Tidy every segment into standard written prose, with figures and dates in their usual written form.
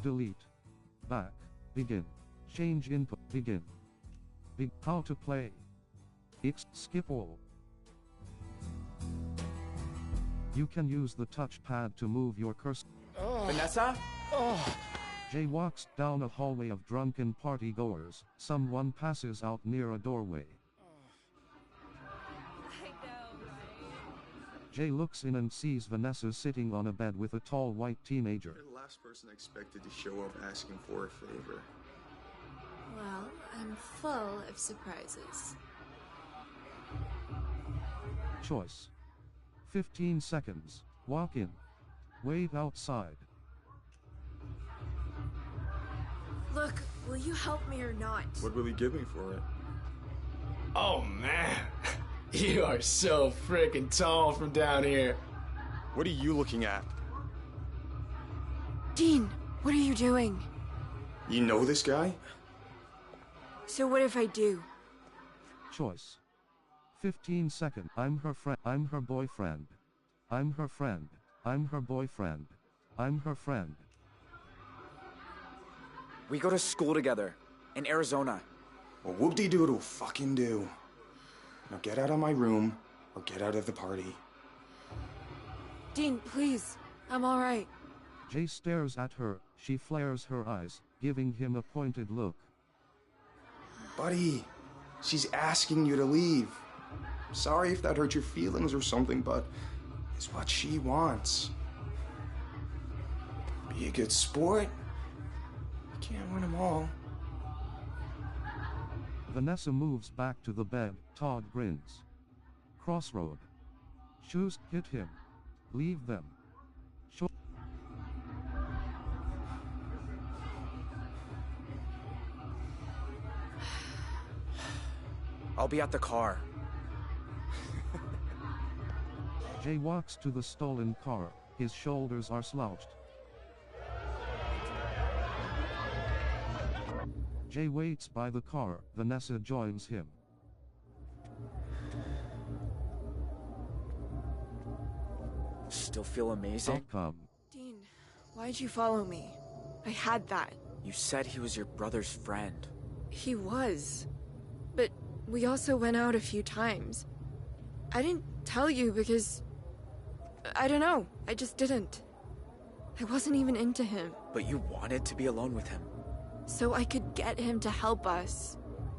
delete, back, begin, change input, begin, how to play, skip all. You can use the touchpad to move your cursor. Vanessa? Jay walks down a hallway of drunken party-goers. Someone passes out near a doorway. I know, right? Jay looks in and sees Vanessa sitting on a bed with a tall white teenager. You're the last person I expected to show up asking for a favor. Well, I'm full of surprises. Choice. 15 seconds. Walk in. Wait outside. Look, will you help me or not? What will he give me for it? Oh man, you are so freaking tall from down here. What are you looking at? Dean, what are you doing? You know this guy? So what if I do? Choice. 15 seconds. I'm her friend. I'm her boyfriend. I'm her friend. I'm her boyfriend. I'm her friend. We go to school together, in Arizona. Well, whoop-de-doodle fucking do. Now get out of my room, or get out of the party. Dean, please. I'm alright. Jay stares at her. She flares her eyes, giving him a pointed look. Buddy, she's asking you to leave. Sorry if that hurt your feelings or something, but it's what she wants. Be a good sport. You can't win them all. Vanessa moves back to the bed. Todd grins. Crossroad. Shoes, hit him. Leave them. I'll be at the car. Jay walks to the stolen car. His shoulders are slouched. Jay waits by the car. Vanessa joins him. Still feel amazing? Outcome. Dean, why'd you follow me? I had that. You said he was your brother's friend. He was. But we also went out a few times. I didn't tell you because... I don't know. I just didn't. I wasn't even into him. But you wanted to be alone with him. So I could get him to help us.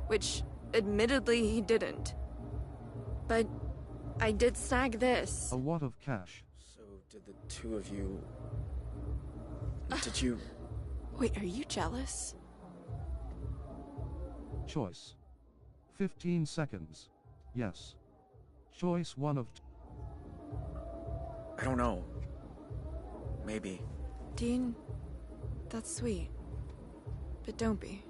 Which, admittedly, he didn't. But I did snag this. A wad of cash. So did the two of you... Did you... Wait, are you jealous? Choice. 15 seconds. Yes. Choice 1 of 2. I don't know. Maybe. Dean, that's sweet. But don't be.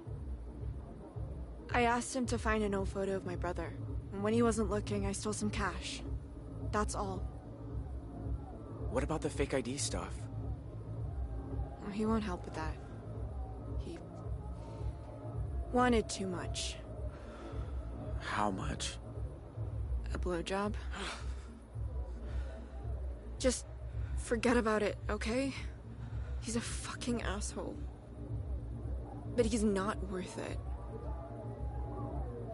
I asked him to find an old photo of my brother. And when he wasn't looking, I stole some cash. That's all. What about the fake ID stuff? He won't help with that. He wanted too much. How much? A blowjob. Just forget about it, okay? He's a fucking asshole. But he's not worth it.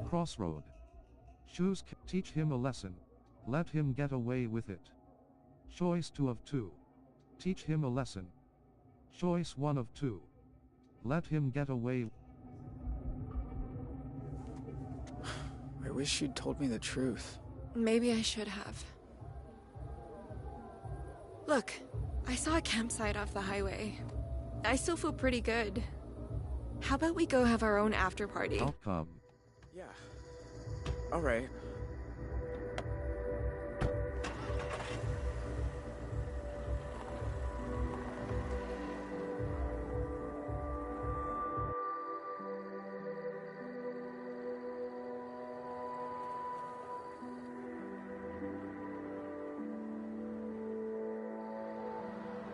Crossroad. Choose teach him a lesson. Let him get away with it. Choice 2 of 2. Teach him a lesson. Choice 1 of 2. Let him get away. I wish you'd told me the truth. Maybe I should have. Look, I saw a campsite off the highway. I still feel pretty good. How about we go have our own after party? Outcome. Yeah. Alright.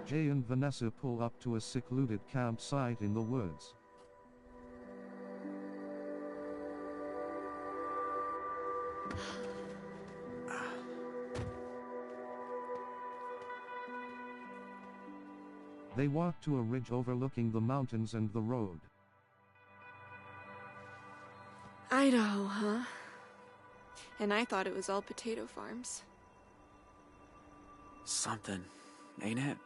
Jay and Vanessa pull up to a secluded campsite in the woods. They walk to a ridge overlooking the mountains and the road. Idaho, huh? And I thought it was all potato farms. Something, ain't it?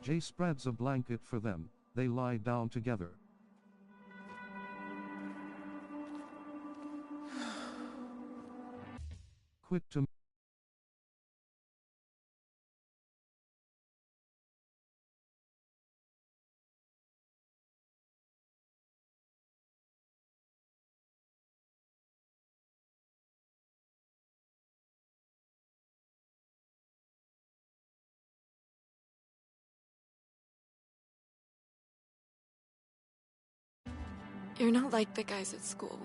Jay spreads a blanket for them. They lie down together. Quit to You're not like the guys at school.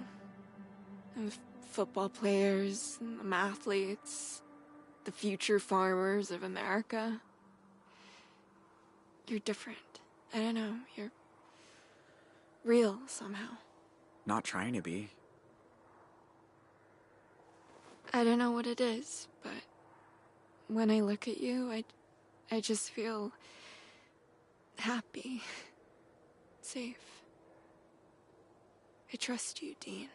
The football players, and the mathletes, the future farmers of America. You're different. I don't know, you're real somehow. Not trying to be. I don't know what it is, but when I look at you, I just feel happy, safe. I trust you, Dean.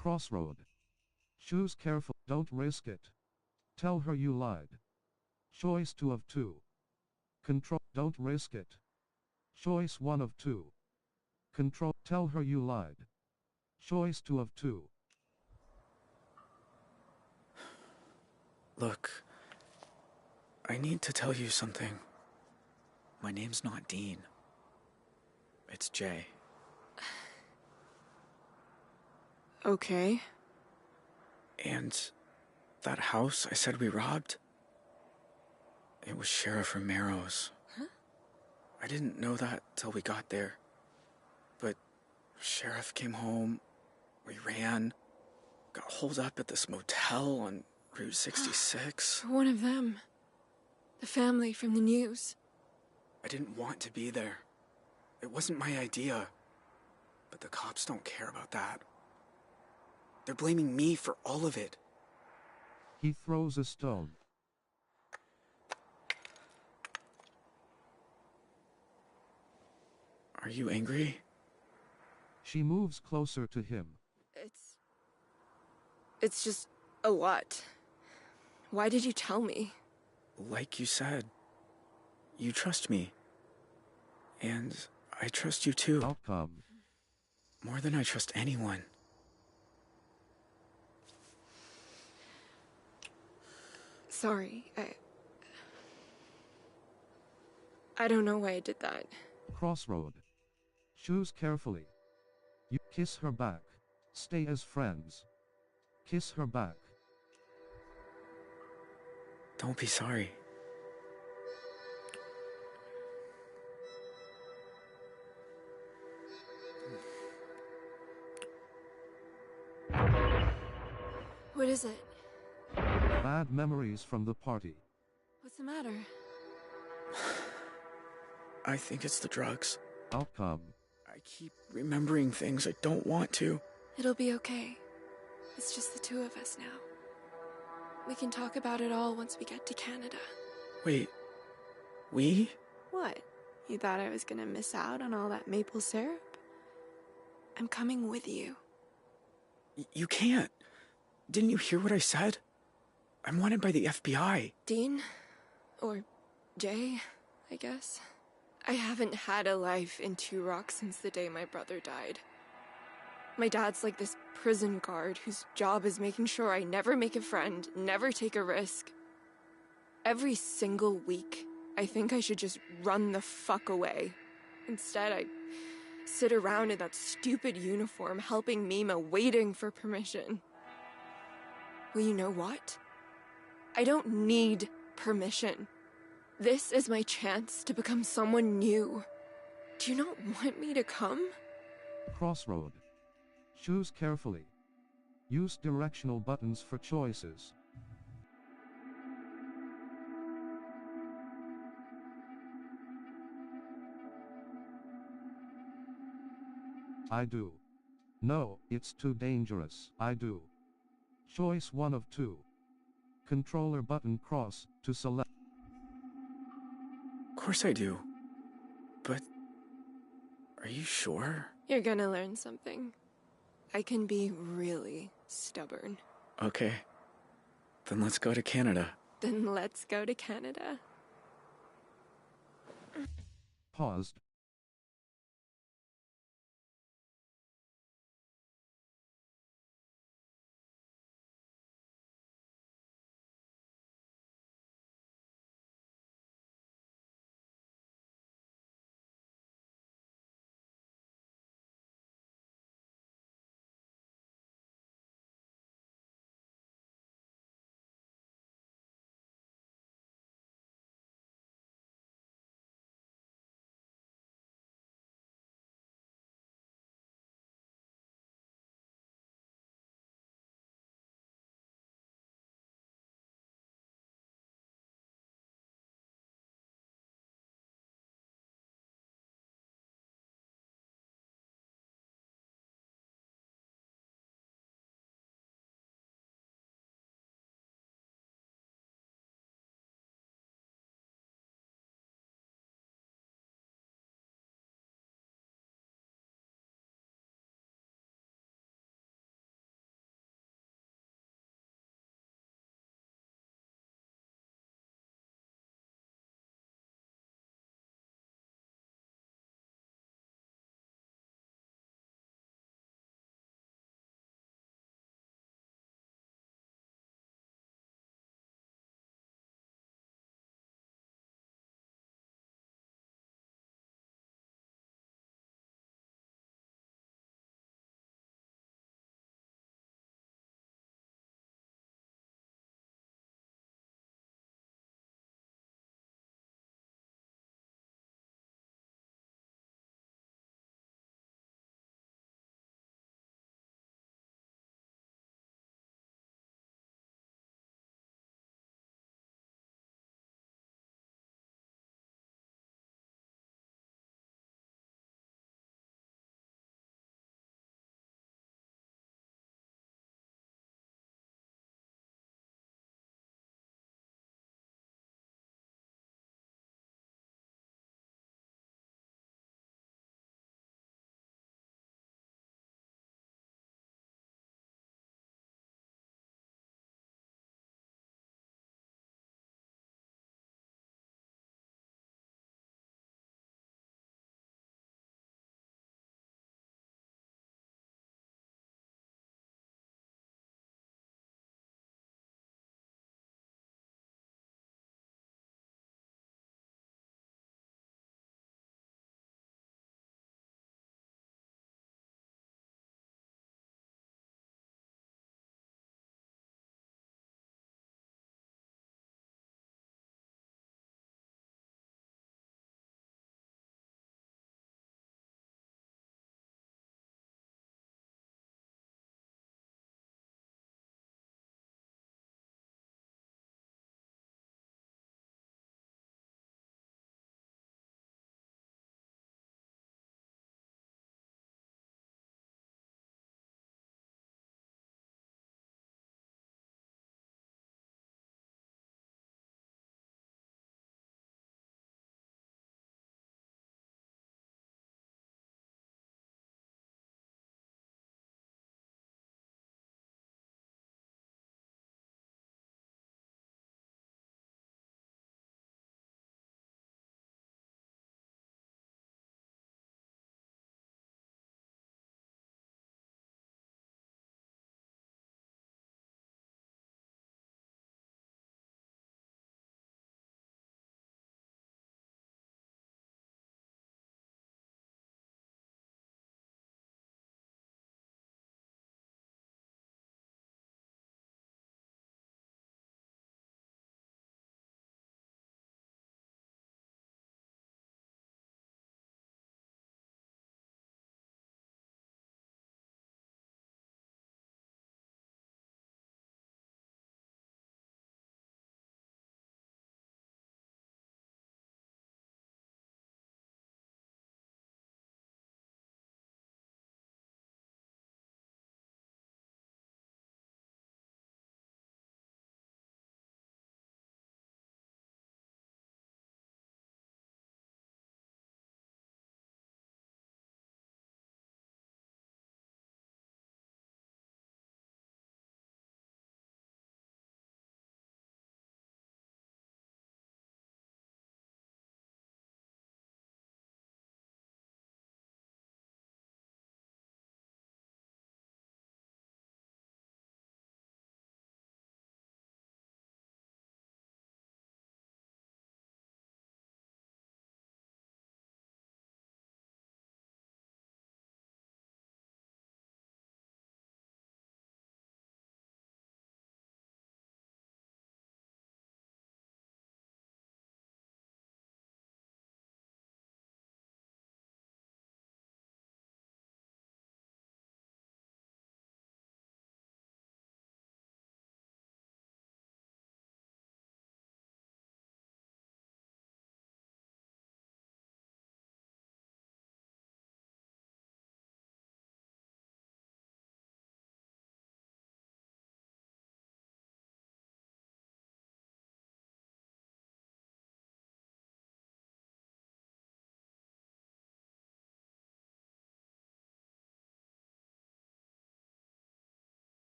crossroad. Choose careful, don't risk it. Tell her you lied. Choice 2 of 2. Control, don't risk it. Choice 1 of 2. Control, tell her you lied. Choice 2 of 2. Look, I need to tell you something. My name's not Dean. It's Jay. Okay. And that house I said we robbed, it was Sheriff Romero's. Huh? I didn't know that till we got there. But Sheriff came home, we ran, got holed up at this motel on Route 66. One of them. The family from the news. I didn't want to be there. It wasn't my idea. But the cops don't care about that. They're blaming me for all of it. He throws a stone. Are you angry? She moves closer to him. It's just a lot. Why did you tell me? Like you said, you trust me. And I trust you too. Outcome. More than I trust anyone. Sorry, I don't know why I did that. Crossroad. Choose carefully. You kiss her back. Stay as friends. Kiss her back. Don't be sorry. What is it? Bad memories from the party. What's the matter? I think it's the drugs. Outcome. I keep remembering things I don't want to. It'll be okay. It's just the two of us now. We can talk about it all once we get to Canada. Wait, we? What? You thought I was gonna miss out on all that maple syrup? I'm coming with you. You can't. Didn't you hear what I said? I'm wanted by the FBI. Dean? Or Jay, I guess. I haven't had a life in Two Rocks since the day my brother died. My dad's like this prison guard whose job is making sure I never make a friend, never take a risk. Every single week, I think I should just run the fuck away. Instead, I sit around in that stupid uniform helping Mima, waiting for permission. Well, you know what? I don't need permission. This is my chance to become someone new. Do you not want me to come? Crossroad. Choose carefully. Use directional buttons for choices. I do. No, it's too dangerous. I do. Choice 1 of 2. Controller button cross to select. Of course I do. But are you sure? You're gonna learn something. I can be really stubborn. Okay. Then let's go to Canada. Then let's go to Canada. Paused.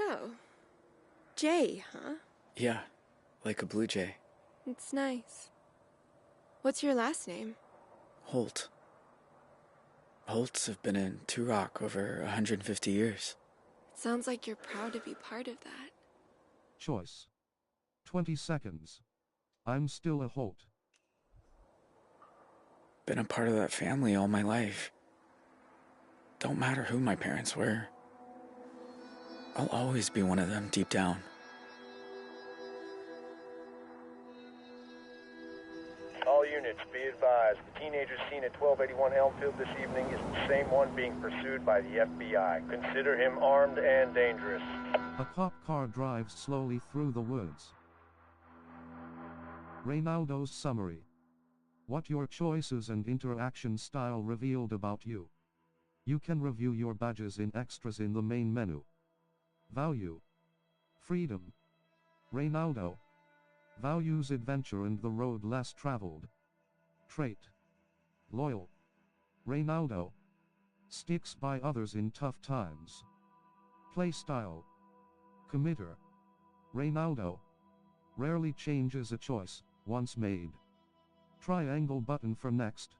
So, Jay, huh? Yeah, like a blue jay. It's nice. What's your last name? Holt. Holts have been in Turok over 150 years. It sounds like you're proud to be part of that. Choice. 20 seconds. I'm still a Holt. Been a part of that family all my life. Don't matter who my parents were. I'll always be one of them deep down. All units, be advised. The teenager seen at 1281 Elmfield this evening is the same one being pursued by the FBI. Consider him armed and dangerous. A cop car drives slowly through the woods. Reynaldo's summary. What your choices and interaction style revealed about you. You can review your badges in extras in the main menu. Value. Freedom. Reynaldo. Values adventure and the road less traveled. Trait. Loyal. Reynaldo. Sticks by others in tough times. Playstyle. Committer. Reynaldo. Rarely changes a choice, once made. Triangle button for next.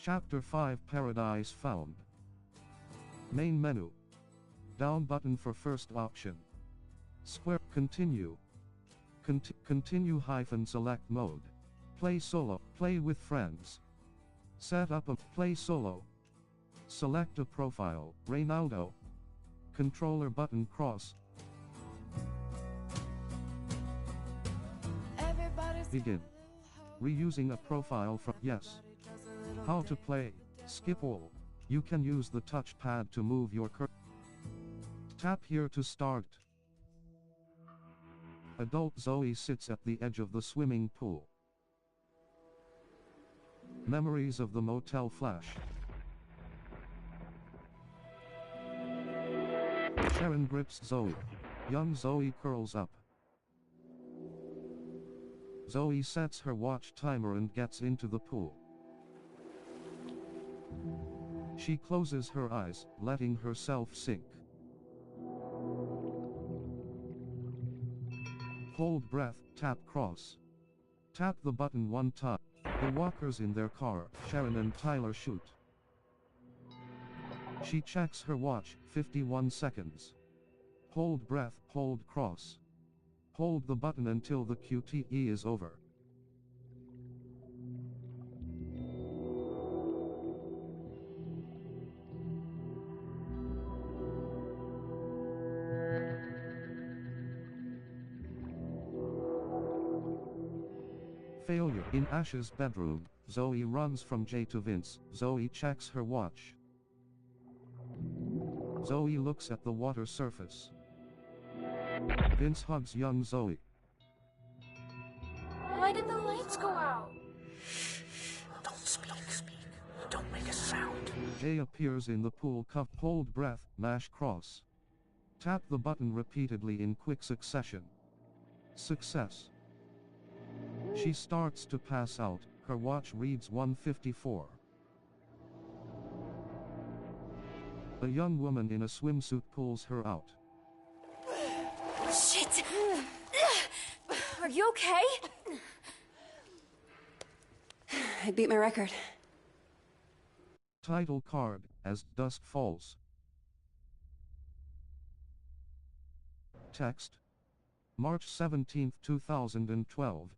Chapter 5 Paradise Found. Main menu. Down button for first option. Square. Continue. Continue - select mode. Play solo. Play with friends. Set up a play solo. Select a profile. Reynaldo. Controller button cross. Begin. Reusing a profile from yes. How to play. Skip all. You can use the touchpad to move your cursor. Tap here to start. Adult Zoe sits at the edge of the swimming pool. Memories of the motel flash. Sharon grips Zoe. Young Zoe curls up. Zoe sets her watch timer and gets into the pool. She closes her eyes, letting herself sink. Hold breath, tap cross. Tap the button one time. The walkers in their car, Sharon and Tyler shoot. She checks her watch, 51 seconds. Hold breath, hold cross. Hold the button until the QTE is over. Failure. In Ash's bedroom, Zoe runs from Jay to Vince. Zoe checks her watch. Zoe looks at the water surface. Vince hugs young Zoe. Why did the lights go out? Don't speak. Jay appears in the pool cup. Hold breath, mash cross. Tap the button repeatedly in quick succession. Success. She starts to pass out. Her watch reads 1:54. A young woman in a swimsuit pulls her out. Shit! Are you okay? I beat my record. Title card, As Dusk Falls. Text. March 17, 2012.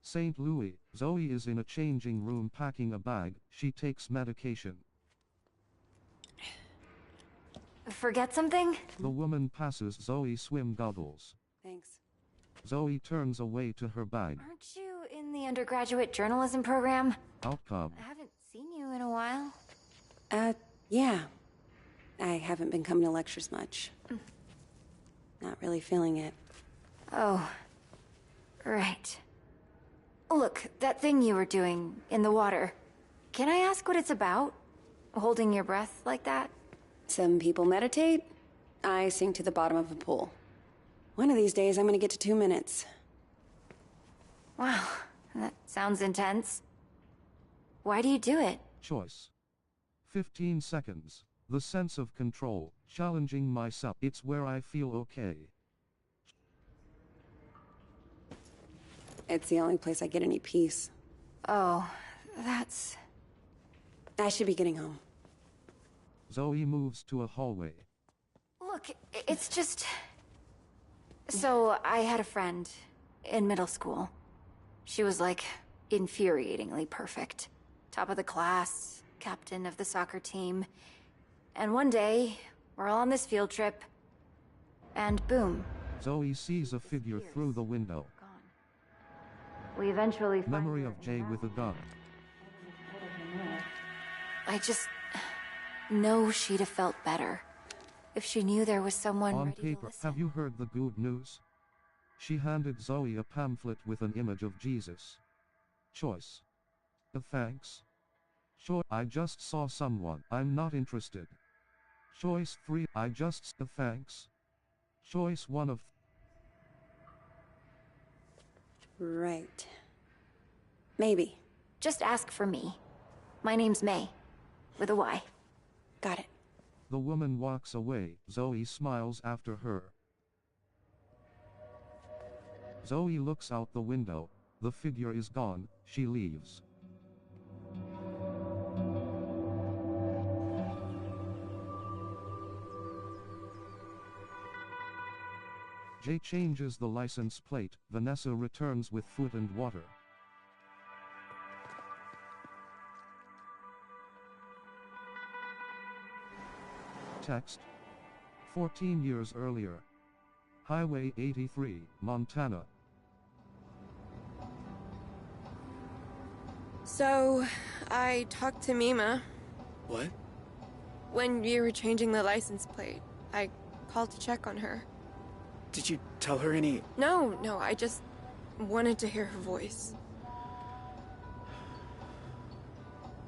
St. Louis. Zoe is in a changing room packing a bag. She takes medication. Forget something? The woman passes Zoe swim goggles. Thanks. Zoe turns away to her bag. Aren't you in the undergraduate journalism program? Outcome. I haven't seen you in a while. Yeah. I haven't been coming to lectures much. Not really feeling it. Oh. Right. Look, that thing you were doing in the water. Can I ask what it's about? Holding your breath like that? Some people meditate. I sink to the bottom of a pool. One of these days, I'm gonna get to 2 minutes. Wow, that sounds intense. Why do you do it? Choice. 15 seconds. The sense of control, challenging myself. It's where I feel okay. It's the only place I get any peace. Oh, that's... I should be getting home. Zoe moves to a hallway. Look, it's just... So, I had a friend in middle school. She was like, infuriatingly perfect. Top of the class, captain of the soccer team. And one day, we're all on this field trip, and boom. Zoe sees a figure through the window. Gone. We eventually find Memory her of in Jay the with a gun. I just know she'd have felt better if she knew there was someone On ready to paper, listen. have you heard the good news? She handed Zoe a pamphlet with an image of Jesus. Choice. Thanks. Choice. I just saw someone. I'm not interested. Choice 3. I just thanks. Choice 1 of... Right. Maybe. Just ask for me. My name's May, with a Y. Got it. The woman walks away. Zoe smiles after her. Zoe looks out the window. The figure is gone. She leaves. Jay changes the license plate. Vanessa returns with food and water. Text. 14 years earlier. Highway 83, Montana. So, I talked to Mima. What? When you were changing the license plate, I called to check on her. Did you tell her any... No, I just wanted to hear her voice.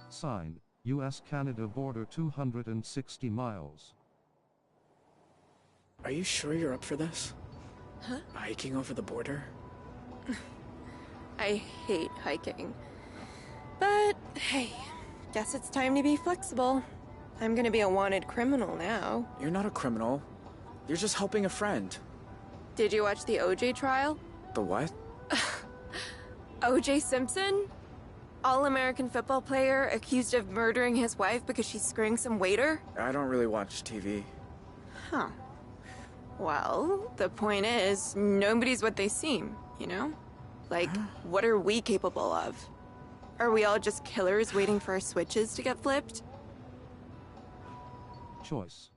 Signed, U.S.-Canada border 260 miles. Are you sure you're up for this? Huh? Hiking over the border? I hate hiking. But, hey, guess it's time to be flexible. I'm gonna be a wanted criminal now. You're not a criminal. You're just helping a friend. Did you watch the OJ trial? The what? OJ Simpson? All-American football player accused of murdering his wife because she's screwing some waiter? I don't really watch TV. Huh. Well, the point is, nobody's what they seem, you know? Like, what are we capable of? Are we all just killers waiting for our switches to get flipped? Choice.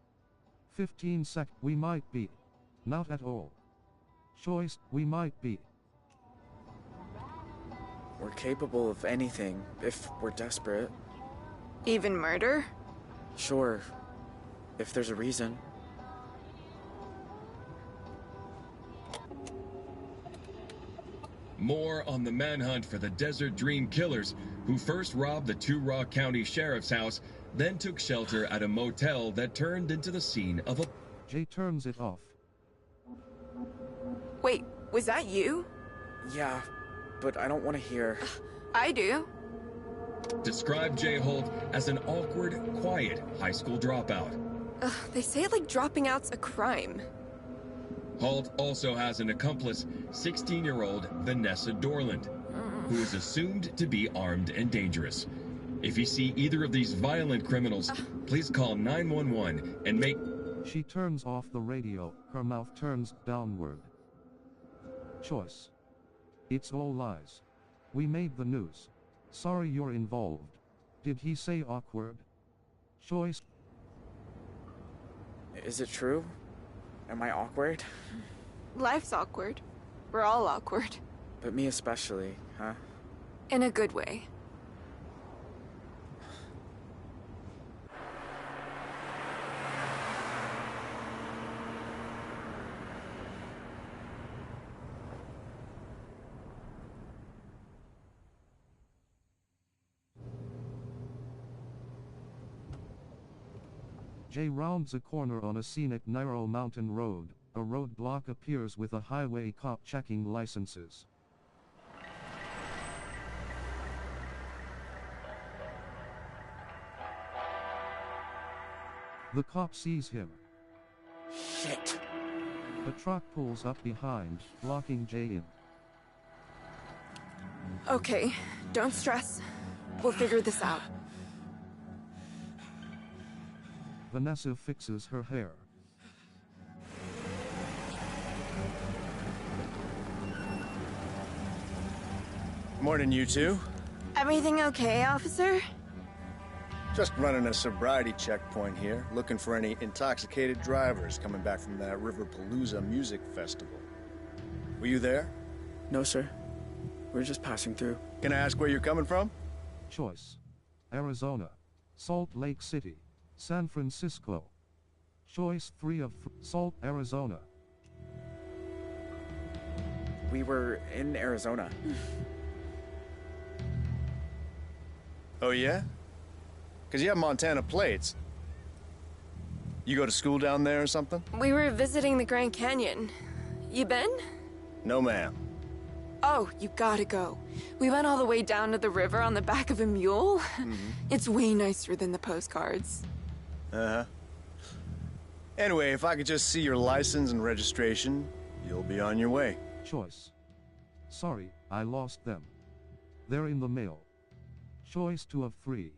15 sec. We might be. Not at all. Choice. We might be. We're capable of anything, if we're desperate. Even murder? Sure. If there's a reason. More on the manhunt for the Desert Dream Killers, who first robbed the Two Rock County Sheriff's house then took shelter at a motel that turned into the scene of a... Jay turns it off. Wait, was that you? Yeah, but I don't want to hear. I do. Described Jay Holt as an awkward, quiet high school dropout. They say it like dropping out's a crime. Holt also has an accomplice, 16-year-old Vanessa Dorland, who is assumed to be armed and dangerous. If you see either of these violent criminals, please call 911 and make... She turns off the radio, her mouth turns downward. Choice. It's all lies. We made the news. Sorry you're involved. Did he say awkward? Choice. Is it true? Am I awkward? Life's awkward. We're all awkward. But me especially, huh? In a good way. Jay rounds a corner on a scenic narrow mountain road. A roadblock appears with a highway cop checking licenses. The cop sees him. Shit. A truck pulls up behind, blocking Jay in. Okay, don't stress. We'll figure this out. Vanessa fixes her hair. Morning, you two. Everything okay, officer? Just running a sobriety checkpoint here, looking for any intoxicated drivers coming back from that Riverpalooza music festival. Were you there? No, sir. We're just passing through. Can I ask where you're coming from? Choice. Arizona. Salt Lake City. San Francisco. Choice 3 of Salt, Arizona. We were in Arizona. Oh, yeah? Because you have Montana plates. You go to school down there or something? We were visiting the Grand Canyon. You been? No, ma'am. Oh, you gotta go. We went all the way down to the river on the back of a mule. It's way nicer than the postcards. Uh-huh. Anyway, if I could just see your license and registration, you'll be on your way. Choice. Sorry, I lost them. They're in the mail. Choice 2 of 3.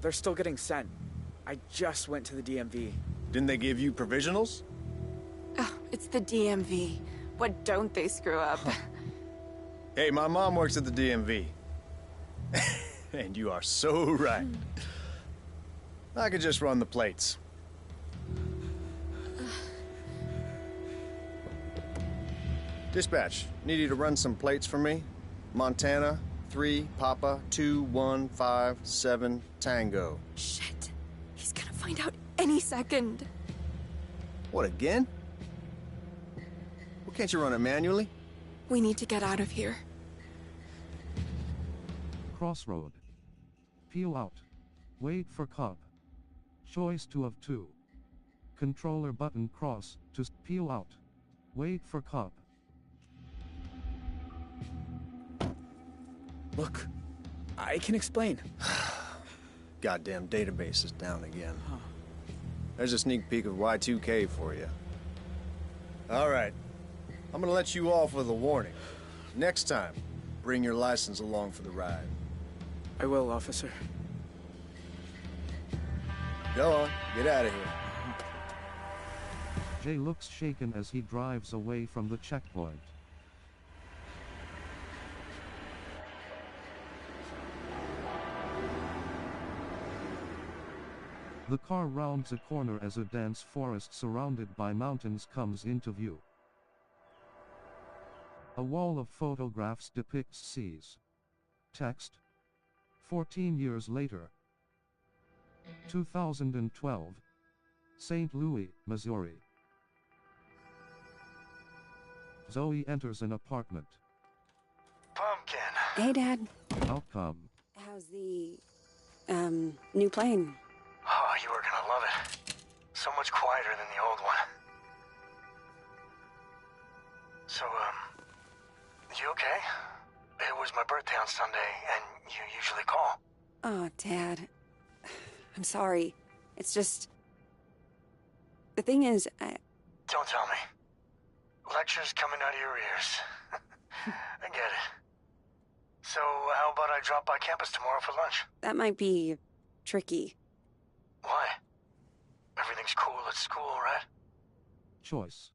They're still getting sent. I just went to the DMV. Didn't they give you provisionals? Oh, it's the DMV. What don't they screw up? Hey, my mom works at the DMV. And you are so right. I could just run the plates. Dispatch, need you to run some plates for me. Montana, 3, Papa, 2157, Tango. Shit. He's gonna find out any second. What, again? Well, can't you run it manually? We need to get out of here. Crossroad. Peel out. Wait for cop. Choice 2 of 2. Controller button cross to peel out. Wait for cop. Look, I can explain. Goddamn database is down again. There's a sneak peek of Y2K for you. All right. I'm gonna let you off with a warning. Next time, bring your license along for the ride. I will, officer. Go on, get out of here. Jay looks shaken as he drives away from the checkpoint. The car rounds a corner as a dense forest surrounded by mountains comes into view. A wall of photographs depicts scenes. Text. 14 years later. 2012. St. Louis, Missouri. Zoe enters an apartment. Hey, Dad. Outcome. How's the New plane. Oh, you are gonna love it. So much quieter than the old one. So, you okay? It was my birthday on Sunday, and you usually call. Oh, Dad. I'm sorry. It's just... The thing is, Don't tell me. Lectures coming out of your ears. I get it. So, how about I drop by campus tomorrow for lunch? That might be... tricky. Why? Everything's cool at school, right? Choice.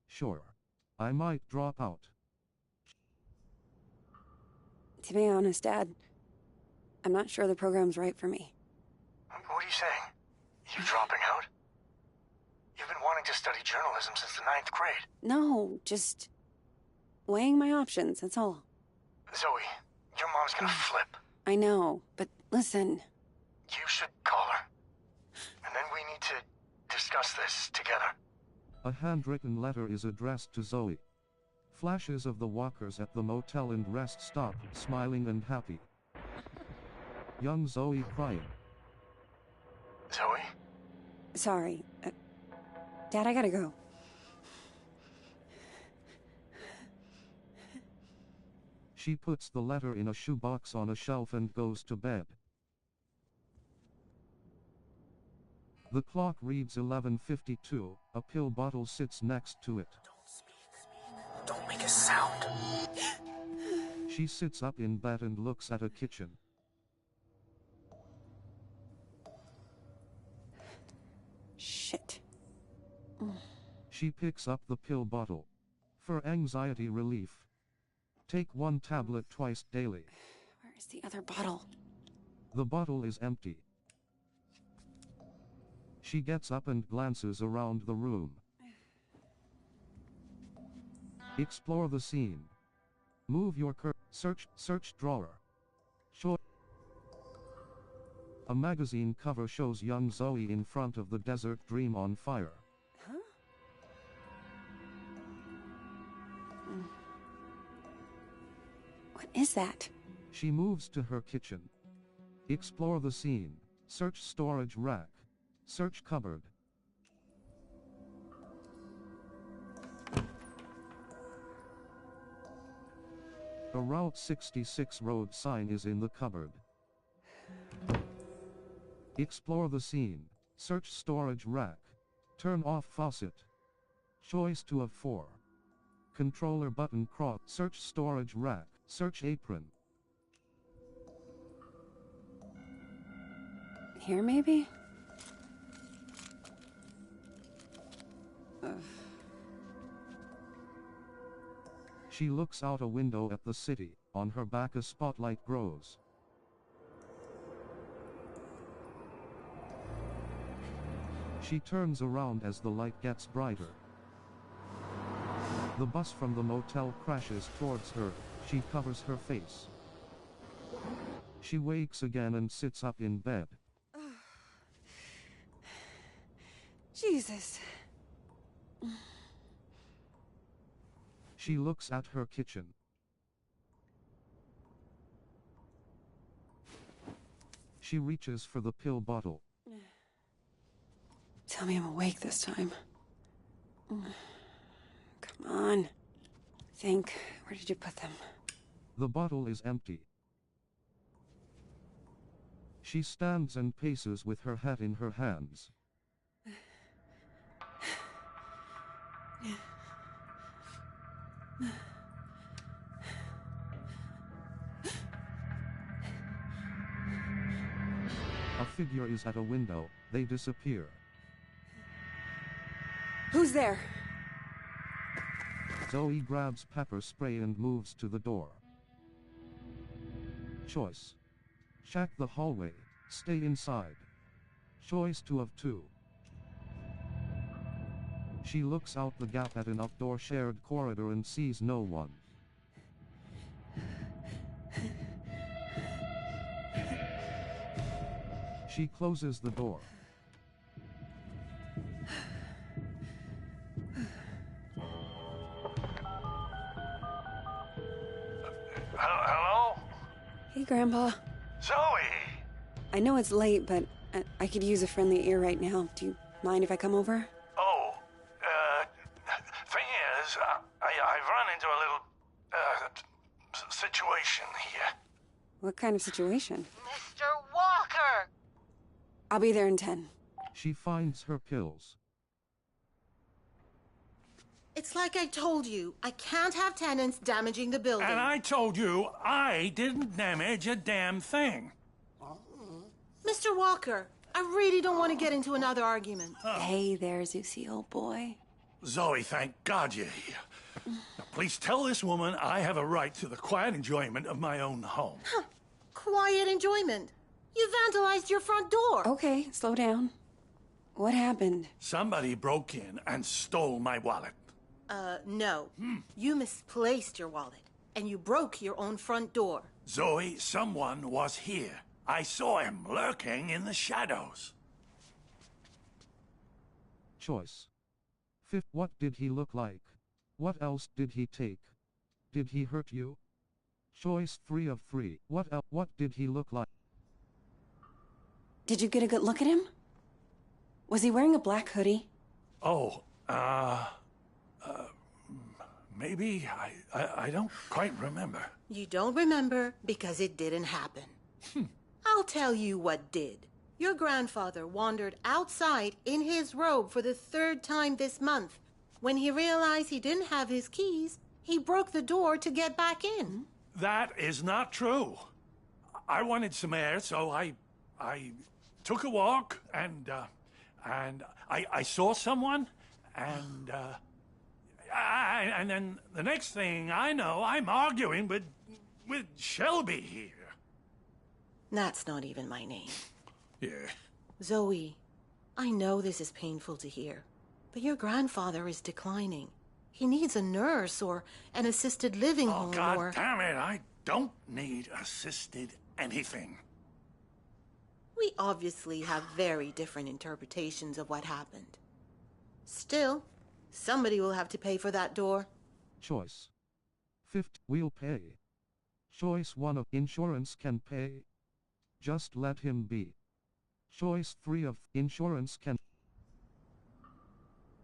Sure. I might drop out. To be honest, Dad, I'm not sure the program's right for me. What are you saying? You dropping out? You've been wanting to study journalism since the 9th grade. No, just... weighing my options, that's all. Zoe, your mom's gonna flip. I know, but listen... You should call her. And then we need to discuss this together. A handwritten letter is addressed to Zoe. Flashes of the walkers at the motel and rest stop, smiling and happy. Young Zoe crying. Zoe? Sorry. Dad, I gotta go. She puts the letter in a shoebox on a shelf and goes to bed. The clock reads 11:52. A pill bottle sits next to it. Don't speak. Don't make a sound. She sits up in bed and looks at a kitchen. Shit. She picks up the pill bottle. For anxiety relief. Take one tablet twice daily. Where's the other bottle? The bottle is empty. She gets up and glances around the room. Explore the scene. Move your search drawer. Show. A magazine cover shows young Zoe in front of the desert dream on fire. Huh? What is that? She moves to her kitchen. Explore the scene. Search storage rack. Search cupboard. A Route 66 road sign is in the cupboard. Explore the scene. Search storage rack. Turn off faucet. Choice 2 of 4. Controller button cross. Search storage rack. Search apron. Here, maybe? She looks out a window at the city. On her back a spotlight grows. She turns around as the light gets brighter. The bus from the motel crashes towards her. She covers her face. She wakes again and sits up in bed. Jesus. She looks at her kitchen. She reaches for the pill bottle. Tell me I'm awake this time. Come on. Think. Where did you put them? The bottle is empty. She stands and paces with her hat in her hands. A figure is at a window. They disappear. Who's there? Zoe grabs pepper spray and moves to the door. Choice. Check the hallway. Stay inside. Choice 2 of 2. She looks out the gap at an outdoor shared corridor and sees no one. She closes the door. Hello? Hey, Grandpa. Zoe! I know it's late, but I could use a friendly ear right now. Do you mind if I come over? Oh, thing is, I've run into a little, situation here. What kind of situation? Mr. Walker! I'll be there in 10. She finds her pills. It's like I told you. I can't have tenants damaging the building. And I told you I didn't damage a damn thing. Mr. Walker, I really don't want to get into another argument. Hey there, Zeusy, old boy. Zoe, thank God you're here. Now, please tell this woman I have a right to the quiet enjoyment of my own home. Huh. Quiet enjoyment. You vandalized your front door. Okay, slow down. What happened? Somebody broke in and stole my wallet. No. You misplaced your wallet, and you broke your own front door. Zoe, someone was here. I saw him lurking in the shadows. Choice. 5. What did he look like? What else did he take? Did he hurt you? Choice 3 of 3. What did he look like? Did you get a good look at him? Was he wearing a black hoodie? Oh, maybe. I don't quite remember. You don't remember because it didn't happen. I'll tell you what did. Your grandfather wandered outside in his robe for the 3rd time this month. When he realized he didn't have his keys, he broke the door to get back in. That is not true. I wanted some air, so I took a walk, and I saw someone, and then the next thing I know, I'm arguing with Shelby here. That's not even my name. Yeah. Zoe, I know this is painful to hear, but your grandfather is declining. He needs a nurse or an assisted living home God or... damn it, I don't need assisted anything. We obviously have very different interpretations of what happened. Still, somebody will have to pay for that door. Choice. 5. We'll pay. Choice 1 of insurance can pay. Just let him be. Choice 3 of insurance can...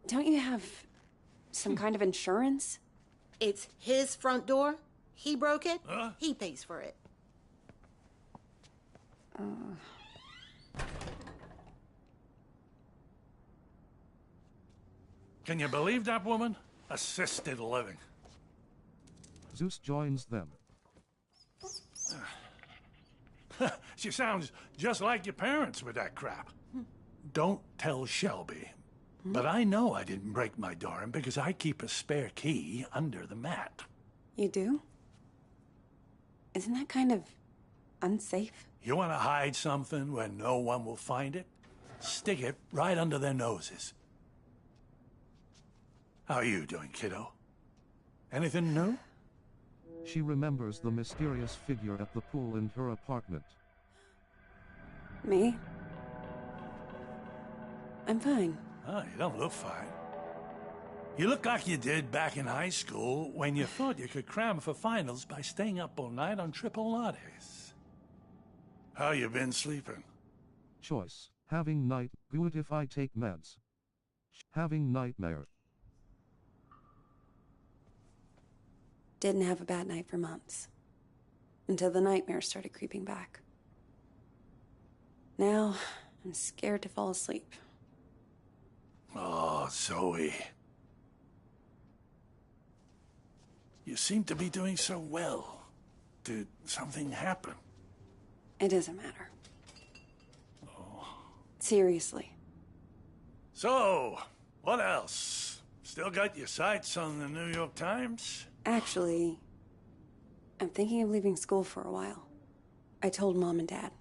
Don't you have some kind of insurance? It's his front door. He broke it. He pays for it. Can you believe that woman? Assisted living. Zeus joins them. She sounds just like your parents with that crap. Don't tell Shelby. But I know I didn't break my door in because I keep a spare key under the mat. You do? Isn't that kind of unsafe? You want to hide something where no one will find it? Stick it right under their noses. How are you doing, kiddo? Anything new? She remembers the mysterious figure at the pool in her apartment. Me? I'm fine. Oh, you don't look fine. You look like you did back in high school when you thought you could cram for finals by staying up all night on triple lattes. How you been sleeping? Choice. Having night. Good if I take meds. Having nightmare. Didn't have a bad night for months. Until the nightmares started creeping back. Now, I'm scared to fall asleep. Oh, Zoe. You seem to be doing so well. Did something happen? It doesn't matter. Seriously. So, what else? Still got your sights on the New York Times? Actually, I'm thinking of leaving school for a while. I told Mom and Dad.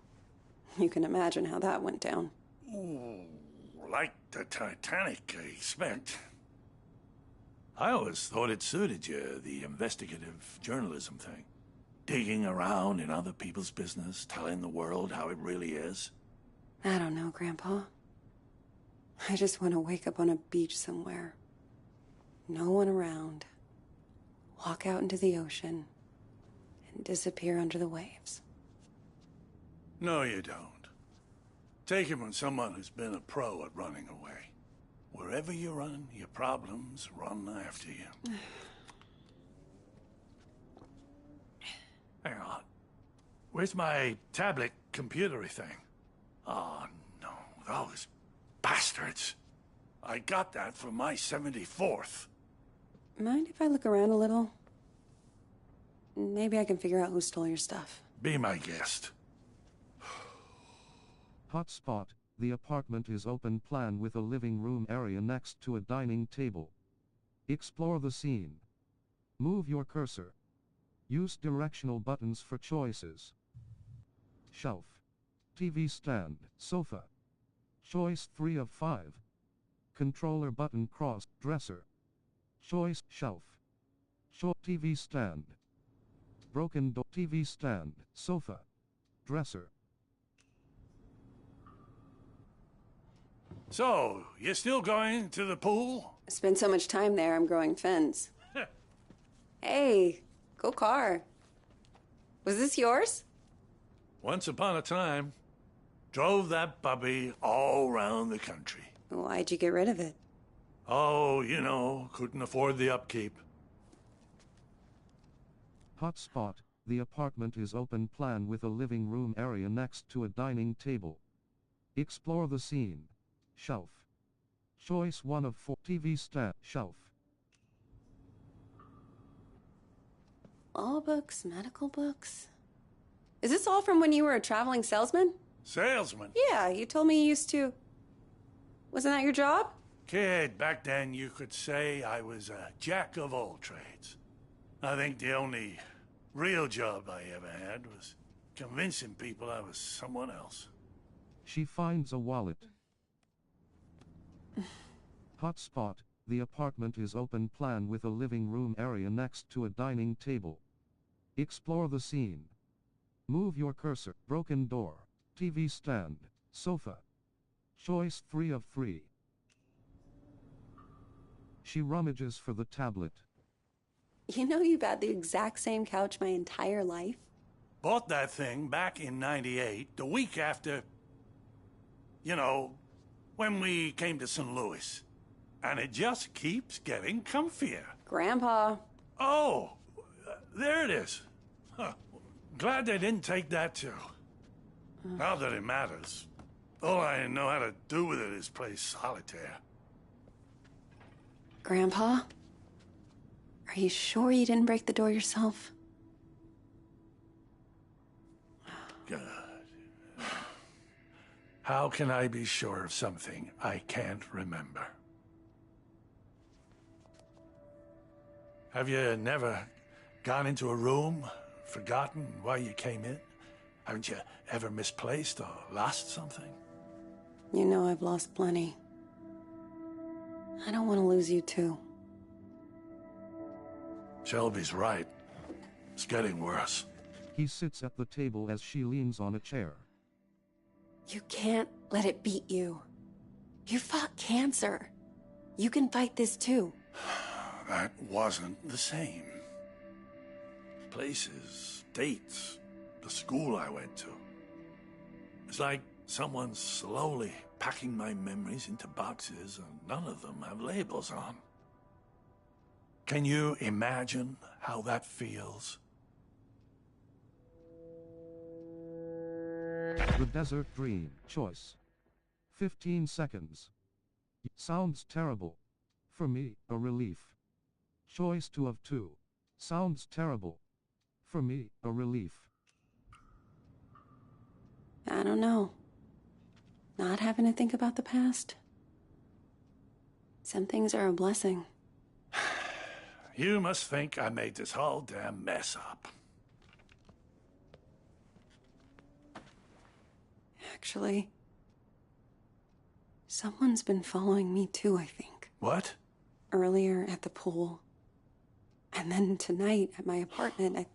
You can imagine how that went down. Ooh, like the Titanic, I expect. I always thought it suited you, the investigative journalism thing. Digging around in other people's business, telling the world how it really is. I don't know, Grandpa. I just want to wake up on a beach somewhere. No one around. Walk out into the ocean and disappear under the waves. No, you don't. Take it from someone who's been a pro at running away. Wherever you run, your problems run after you. Hang on. Where's my tablet computery thing? Oh, no. Those bastards. I got that for my 74th. Mind if I look around a little? Maybe I can figure out who stole your stuff. Be my guest. Hotspot. The apartment is open plan with a living room area next to a dining table. Explore the scene. Move your cursor. Use directional buttons for choices. Shelf. TV stand. Sofa. Choice 3 of 5. Controller button cross. Dresser. Choice shelf. TV stand. Broken door. TV stand. Sofa. Dresser. So, you're still going to the pool? I spent so much time there, I'm growing fins. Hey, go car. Was this yours? Once upon a time, drove that puppy all around the country. Why'd you get rid of it? Oh, you know, couldn't afford the upkeep. Hotspot. The apartment is open plan with a living room area next to a dining table. Explore the scene. Shelf. Choice 1 of 4. TV stand. Shelf. Law books, medical books. Is this all from when you were a traveling salesman? Salesman? Yeah, you told me you used to. Wasn't that your job? Kid, back then you could say I was a jack of all trades. I think the only real job I ever had was convincing people I was someone else. She finds a wallet. Hotspot. The apartment is open plan with a living room area next to a dining table. Explore the scene. Move your cursor. Broken door. TV stand. Sofa. Choice 3 of 3. She rummages for the tablet. You know you've had the exact same couch my entire life? Bought that thing back in '98, the week after, you know, when we came to St. Louis. And it just keeps getting comfier. Grandpa. Oh, there it is. Huh. Glad they didn't take that too. Not that it matters. All I know how to do with it is play solitaire. Grandpa? Are you sure you didn't break the door yourself? Good. How can I be sure of something I can't remember? Have you never gone into a room, forgotten why you came in? Haven't you ever misplaced or lost something? You know I've lost plenty. I don't want to lose you too. Shelby's right. It's getting worse. He sits at the table as she leans on a chair. You can't let it beat you. You fought cancer. You can fight this too. That wasn't the same. Places, dates, the school I went to. It's like someone's slowly packing my memories into boxes and none of them have labels on. Can you imagine how that feels? The Desert Dream. Choice. 15 seconds. Sounds terrible. For me, a relief. Choice 2 of 2. Sounds terrible. For me, a relief. I don't know. Not having to think about the past. Some things are a blessing. You must think I made this whole damn mess up. Actually, someone's been following me too, I think. What? Earlier at the pool. And then tonight at my apartment, I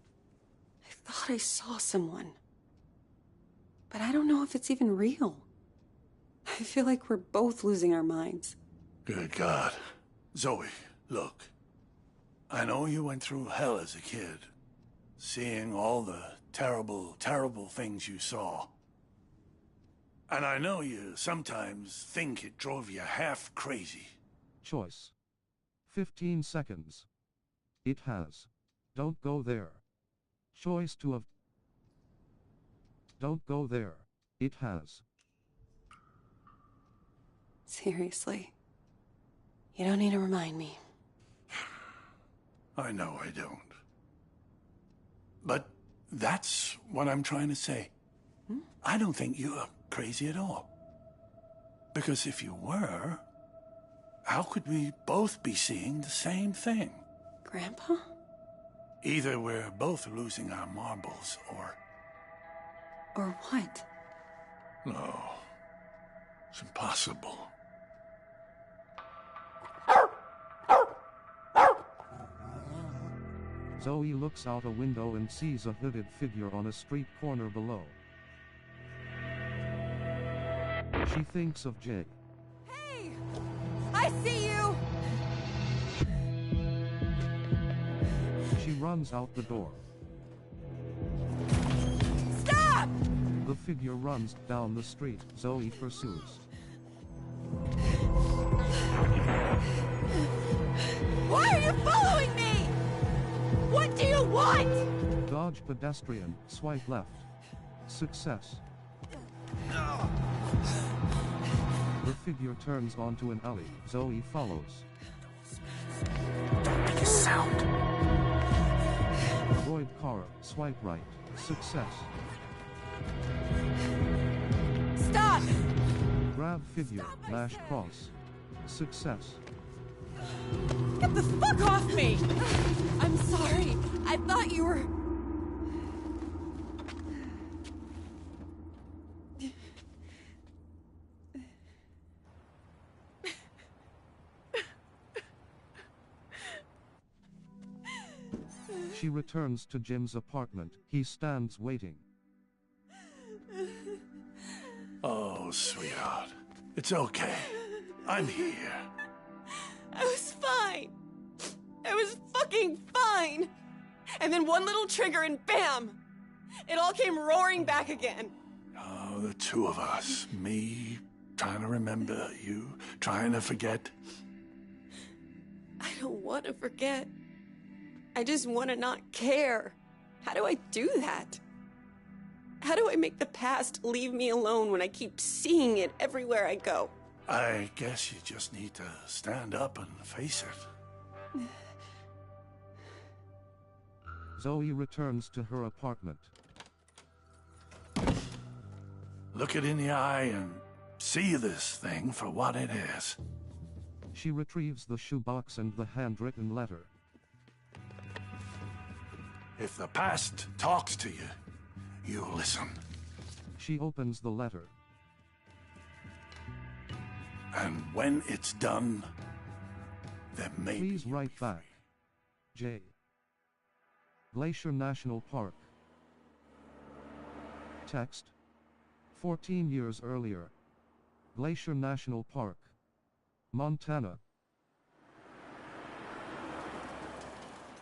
thought I saw someone. But I don't know if it's even real. I feel like we're both losing our minds. Good God. Zoe, look. I know you went through hell as a kid. Seeing all the terrible, terrible things you saw. And I know you sometimes think it drove you half crazy. Choice. 15 seconds. It has. Don't go there. Choice 2 of. Don't go there. It has. Seriously. You don't need to remind me. I know I don't. But that's what I'm trying to say. I don't think you're crazy at all. Because if you were, how could we both be seeing the same thing? Grandpa? Either we're both losing our marbles, or... Or what? No. It's impossible. Zoe looks out a window and sees a hooded figure on a street corner below. She thinks of Jay. Hey! I see you! She runs out the door. Stop! The figure runs down the street. Zoe pursues. Why are you following me? What do you want? Dodge pedestrian. Swipe left. Success. The figure turns onto an alley. Zoe follows. Don't make a sound. Avoid car. Swipe right. Success. Stop! Grab figure. Mash cross. Success. Get the fuck off me! I'm sorry. I thought you were... She returns to Jim's apartment. He stands waiting. Oh, sweetheart. It's okay. I'm here. I was fine. I was fucking fine. And then one little trigger and bam! It all came roaring back again. Oh, the two of us. Me trying to remember, you trying to forget. I don't want to forget. I just want to not care. How do I do that? How do I make the past leave me alone when I keep seeing it everywhere I go? I guess you just need to stand up and face it. Zoe returns to her apartment. Look it in the eye and see this thing for what it is. She retrieves the shoebox and the handwritten letter. If the past talks to you, you listen. She opens the letter. And when it's done, then maybe... Please write back. J. Glacier National Park. Text. 14 years earlier. Glacier National Park. Montana.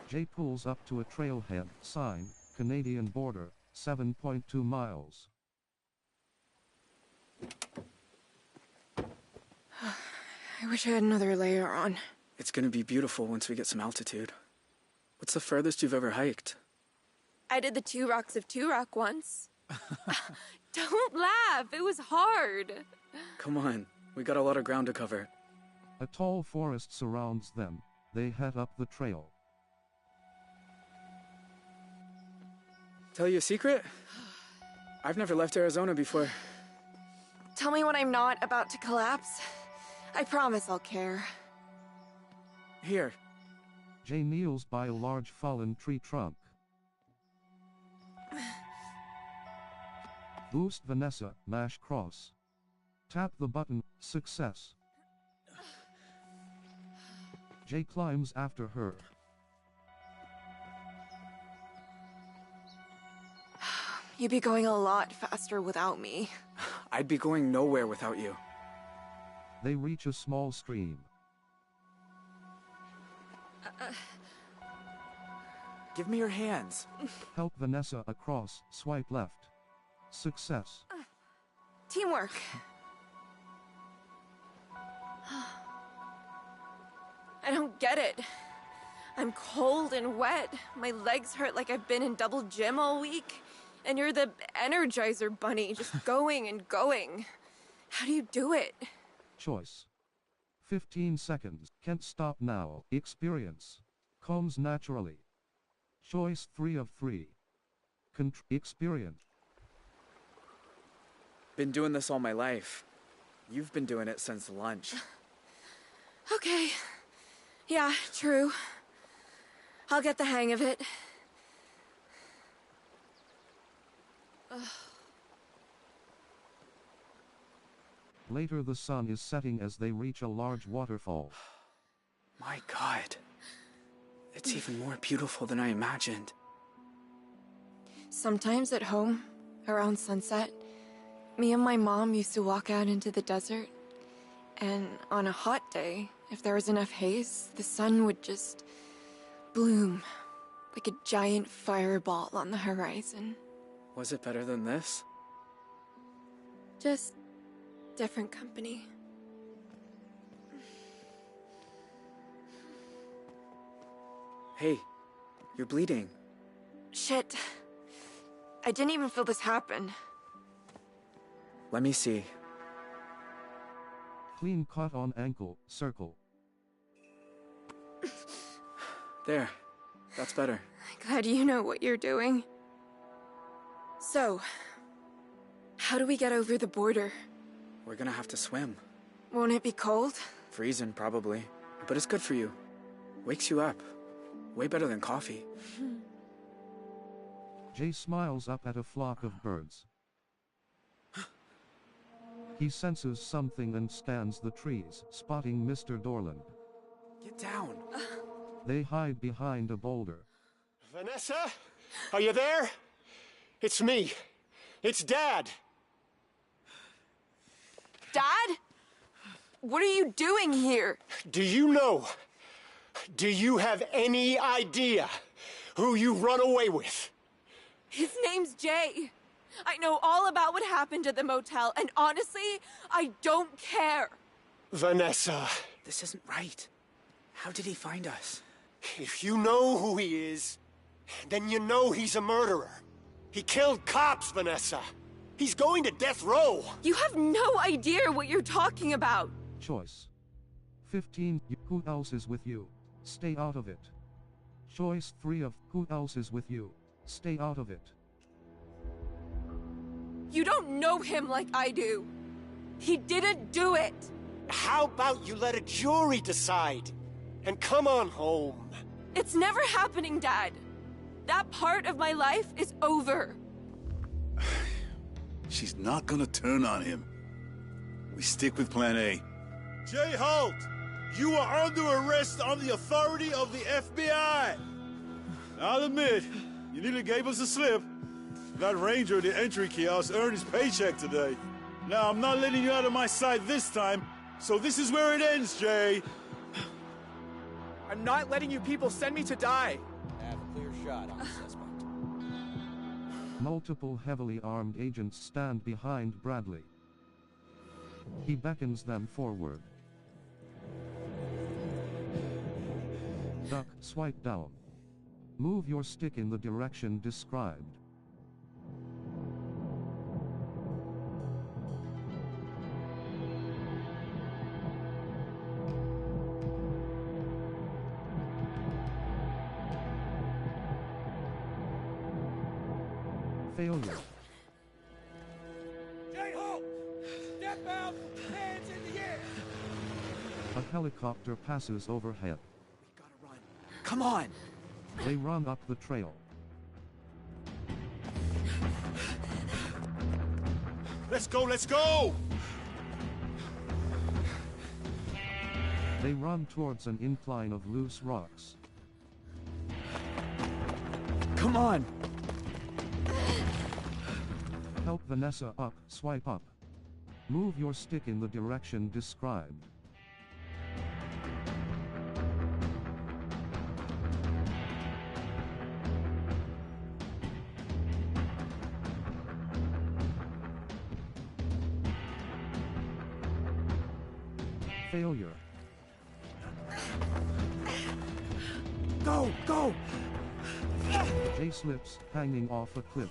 Jay pulls up to a trailhead, sign, Canadian border, 7.2 miles. I wish I had another layer on. It's gonna be beautiful once we get some altitude. What's the furthest you've ever hiked? I did the 2 Rocks of 2 Rock once. Don't laugh, it was hard. Come on, we got a lot of ground to cover. A tall forest surrounds them. They head up the trail. Tell you a secret? I've never left Arizona before. Tell me when I'm not about to collapse. I promise I'll care. Here. Jay kneels by a large fallen tree trunk. Boost Vanessa, mash cross. Tap the button, success. Jay climbs after her. You'd be going a lot faster without me. I'd be going nowhere without you. They reach a small stream. Give me your hands. Help Vanessa across, swipe left. Success. Teamwork. I don't get it. I'm cold and wet. My legs hurt like I've been in double gym all week. And you're the Energizer Bunny, just going and going. How do you do it? Choice. 15 seconds. Can't stop now. Experience. Comes naturally. Choice 3 of 3. Experience. Been doing this all my life. You've been doing it since lunch. Okay. Yeah, true. I'll get the hang of it. Ugh. Later the sun is setting as they reach a large waterfall. My God. It's even more beautiful than I imagined. Sometimes at home, around sunset, me and my mom used to walk out into the desert. And on a hot day, if there was enough haze, the sun would just bloom like a giant fireball on the horizon. Was it better than this? Just different company. Hey, you're bleeding. Shit. I didn't even feel this happen. Let me see. Clean cut on ankle, circle. There. That's better. Glad you know what you're doing. So, how do we get over the border? We're gonna have to swim. Won't it be cold? Freezing, probably. But it's good for you. Wakes you up. Way better than coffee. Jay smiles up at a flock of birds. He senses something and scans the trees, spotting Mr. Dorland. Get down. They hide behind a boulder. Vanessa? Are you there? It's me. It's Dad. Dad? What are you doing here? Do you know? Do you have any idea who you run away with? His name's Jay. I know all about what happened at the motel, and honestly, I don't care. Vanessa. This isn't right. How did he find us? If you know who he is, then you know he's a murderer. He killed cops, Vanessa. He's going to death row. You have no idea what you're talking about. Choice. 15. Who else is with you? Stay out of it. Choice 3 of who else is with you? Stay out of it. You don't know him like I do. He didn't do it. How about you let a jury decide? And come on home. It's never happening, Dad. That part of my life is over. She's not gonna turn on him. We stick with plan A. Jay Holt, you are under arrest on the authority of the FBI. I'll admit, you nearly gave us a slip. That ranger at the entry kiosk earned his paycheck today. Now, I'm not letting you out of my sight this time, so this is where it ends, Jay. I'm not letting you people send me to die. Have a clear shot on the suspect. Multiple heavily armed agents stand behind Bradley. He beckons them forward. Duck, swipe down. Move your stick in the direction described. Failure. Jay Holt, step out, hands in the air. A helicopter passes overhead. We gotta run. Come on. They run up the trail. Let's go, let's go! They run towards an incline of loose rocks. Come on. Help Vanessa up, swipe up. Move your stick in the direction described. Failure. Go, go! J slips, hanging off a cliff.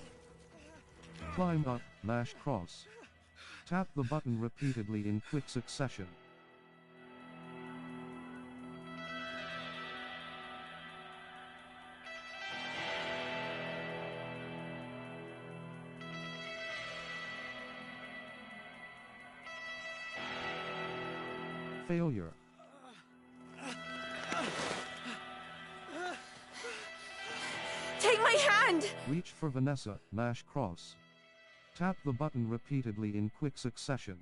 Climb up, mash cross. Tap the button repeatedly in quick succession. Failure. Take my hand! Reach for Vanessa, mash cross. Tap the button repeatedly in quick succession.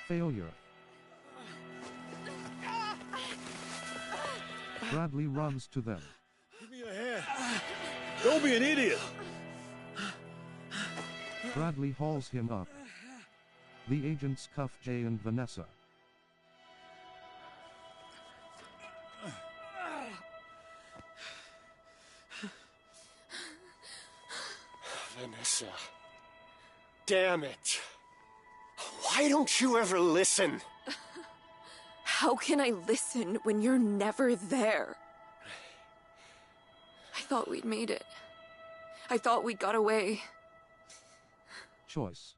Failure. Bradley runs to them. Give me your hand. Don't be an idiot. Bradley hauls him up. The agents cuff Jay and Vanessa. Vanessa. Damn it. Why don't you ever listen? How can I listen when you're never there? I thought we'd made it. I thought we got away. Choice.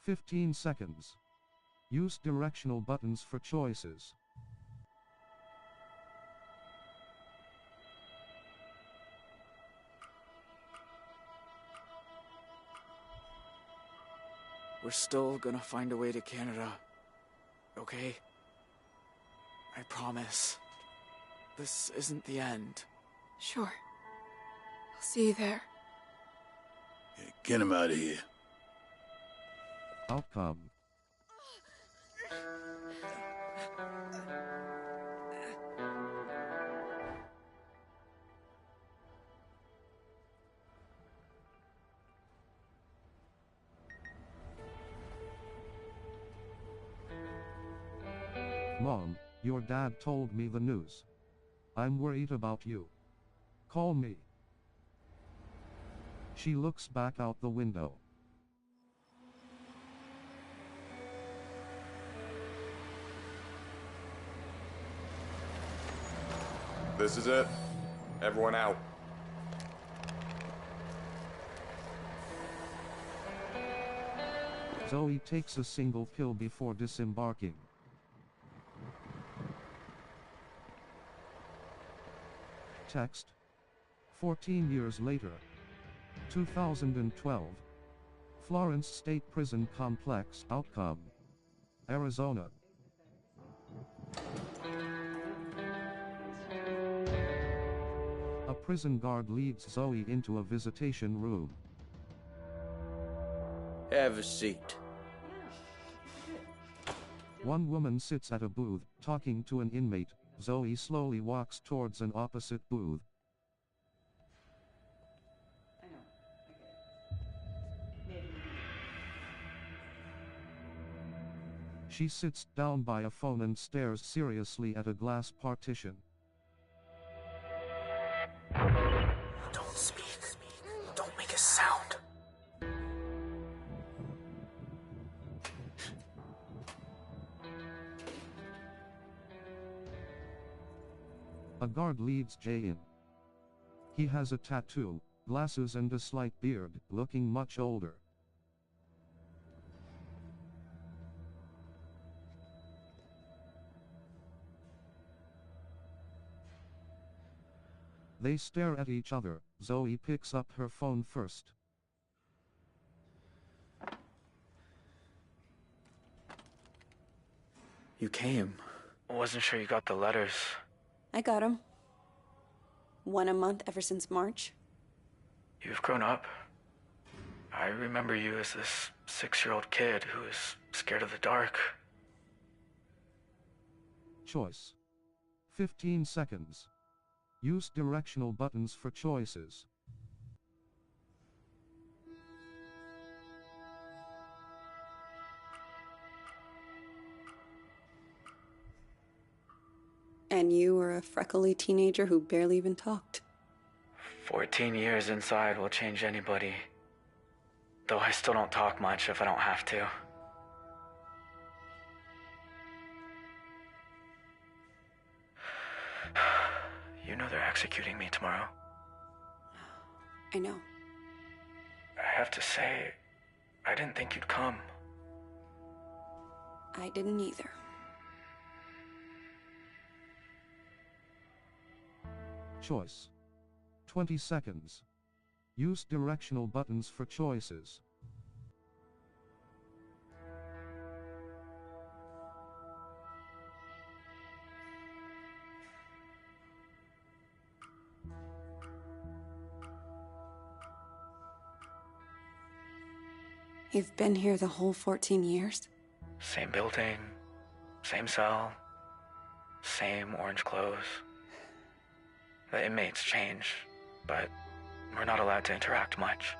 15 seconds. Use directional buttons for choices. We're still gonna find a way to Canada. Okay? I promise. This isn't the end. Sure. I'll see you there. Yeah, get him out of here. Outcome. Mom, your dad told me the news. I'm worried about you. Call me. She looks back out the window. This is it. Everyone out. Zoe takes a single pill before disembarking. Text. 14 years later. 2012. Florence State Prison Complex. Outcome. Arizona. A prison guard leads Zoe into a visitation room. Have a seat. One woman sits at a booth, talking to an inmate. Zoe slowly walks towards an opposite booth. She sits down by a phone and stares seriously at a glass partition. Don't speak. Don't make a sound. A guard leads Jay in. He has a tattoo, glasses and a slight beard, looking much older. They stare at each other. Zoe picks up her phone first. You came. Wasn't sure you got the letters. I got him. One a month ever since March. You've grown up. I remember you as this 6-year-old kid who was scared of the dark. Choice. 15 seconds. Use directional buttons for choices. And you were a freckly teenager who barely even talked. 14 years inside will change anybody. Though I still don't talk much if I don't have to. You know they're executing me tomorrow. I know. I have to say, I didn't think you'd come. I didn't either. Choice. 20 seconds. Use directional buttons for choices. You've been here the whole 14 years? Same building, same cell, same orange clothes. The inmates change, but we're not allowed to interact much.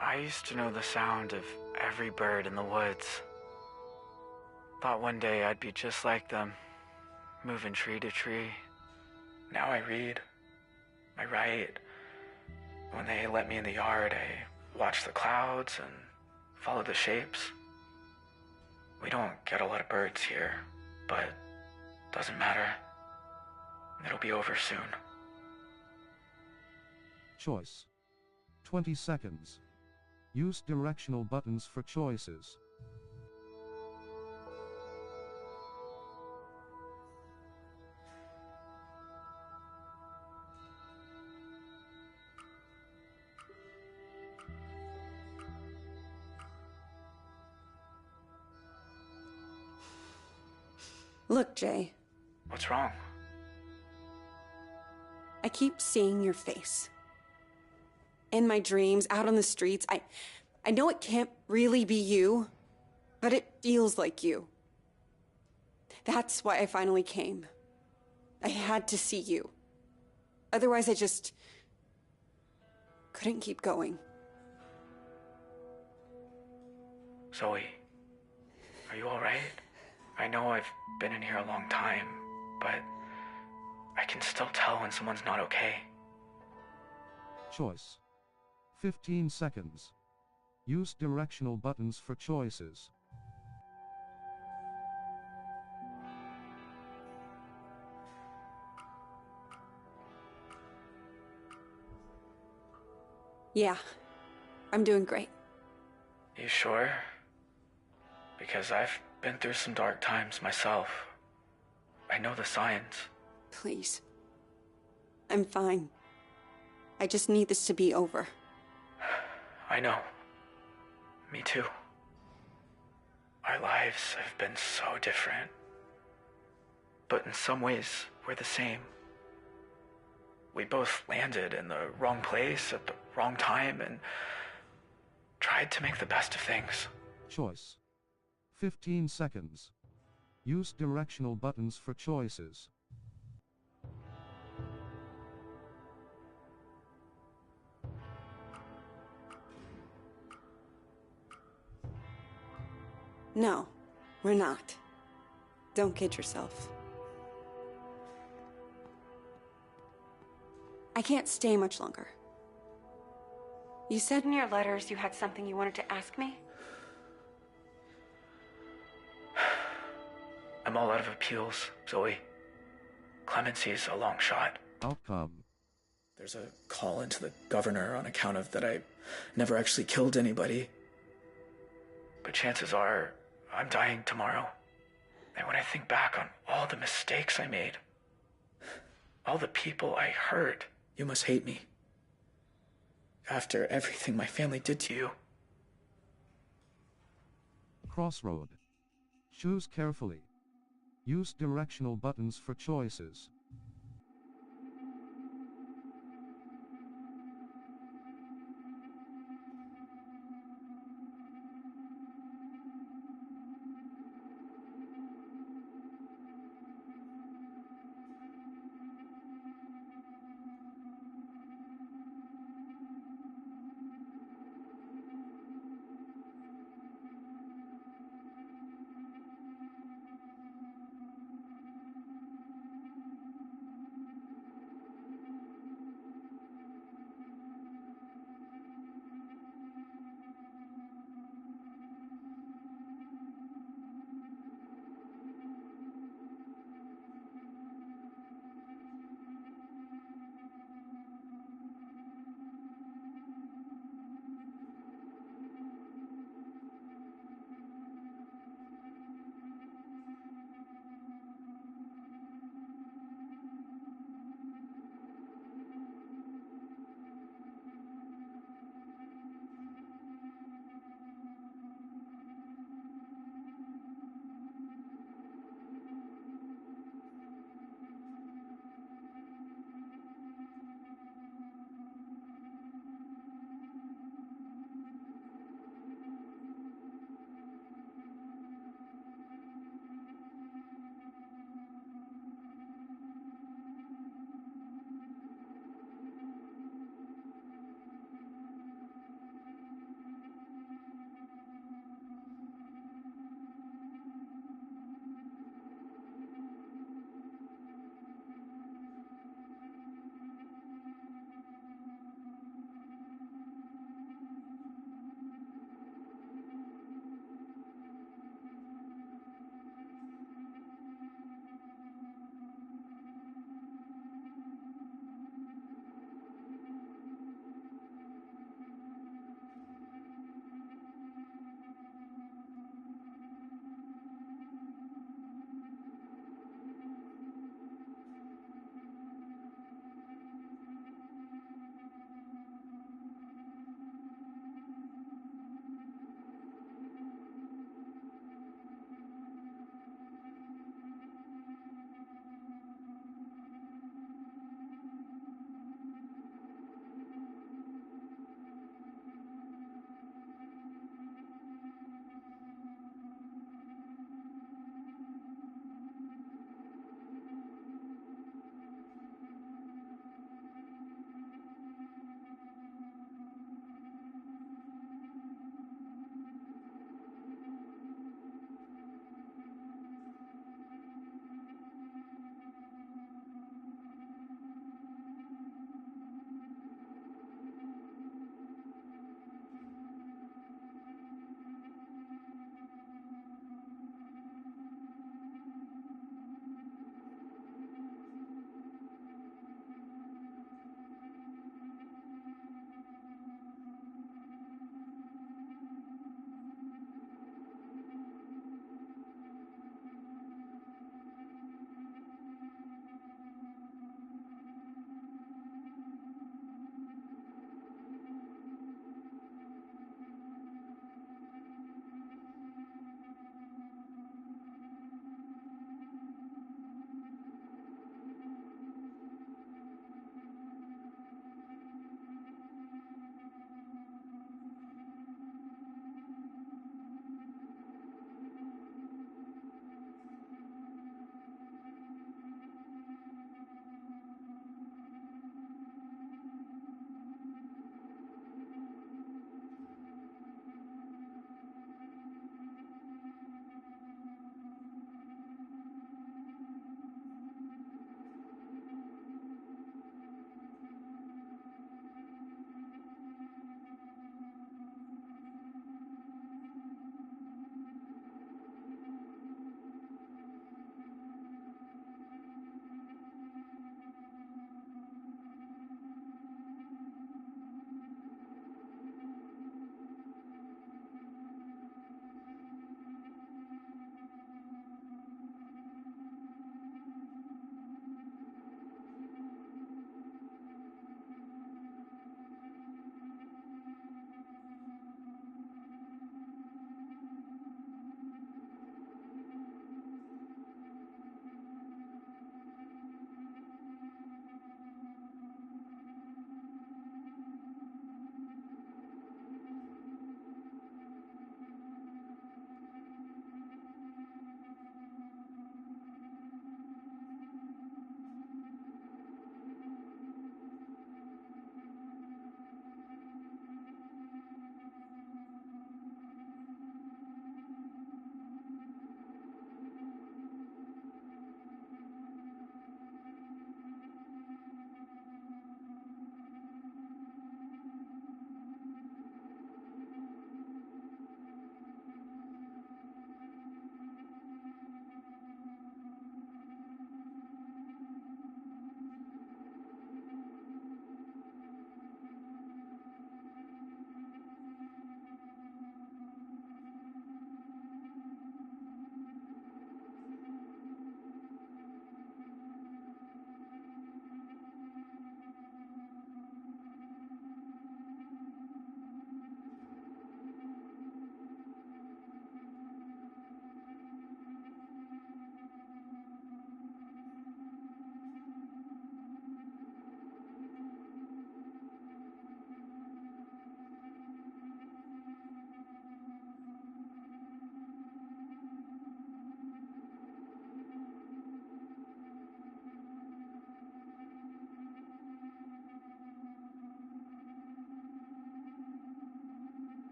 I used to know the sound of every bird in the woods. Thought one day I'd be just like them, moving tree to tree. Now I read, I write. When they let me in the yard, I watch the clouds and follow the shapes. We don't get a lot of birds here, but doesn't matter. It'll be over soon. Choice. 20 seconds. Use directional buttons for choices. Look, Jay. What's wrong? I keep seeing your face. In my dreams, out on the streets. I know it can't really be you, but it feels like you. That's why I finally came. I had to see you. Otherwise, I just couldn't keep going. Zoe, are you all right? I know I've been in here a long time, but I can still tell when someone's not okay. Choice. 15 seconds. Use directional buttons for choices. Yeah, I'm doing great. You sure? Because I've been through some dark times myself. I know the signs. Please. I'm fine. I just need this to be over. I know. Me too. Our lives have been so different. But in some ways, we're the same. We both landed in the wrong place at the wrong time and tried to make the best of things. Choice. 15 seconds. Use directional buttons for choices. No, we're not. Don't kid yourself. I can't stay much longer. You said in your letters you had something you wanted to ask me? I'm all out of appeals, Zoe. Clemency's a long shot. Outcome. There's a call into the governor on account of that I never actually killed anybody. But chances are, I'm dying tomorrow. And when I think back on all the mistakes I made, all the people I hurt, you must hate me. After everything my family did to you. Crossroad. Choose carefully. Use directional buttons for choices.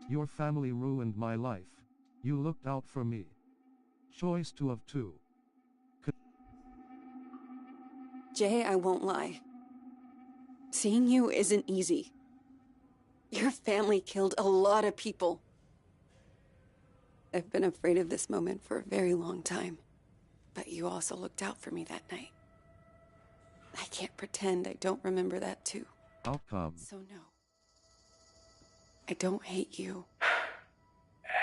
Your family ruined my life. You looked out for me. Choice 2 of 2. Jay, I won't lie. Seeing you isn't easy. Your family killed a lot of people. I've been afraid of this moment for a very long time. But you also looked out for me that night. I can't pretend I don't remember that too. Outcome. So no. I don't hate you.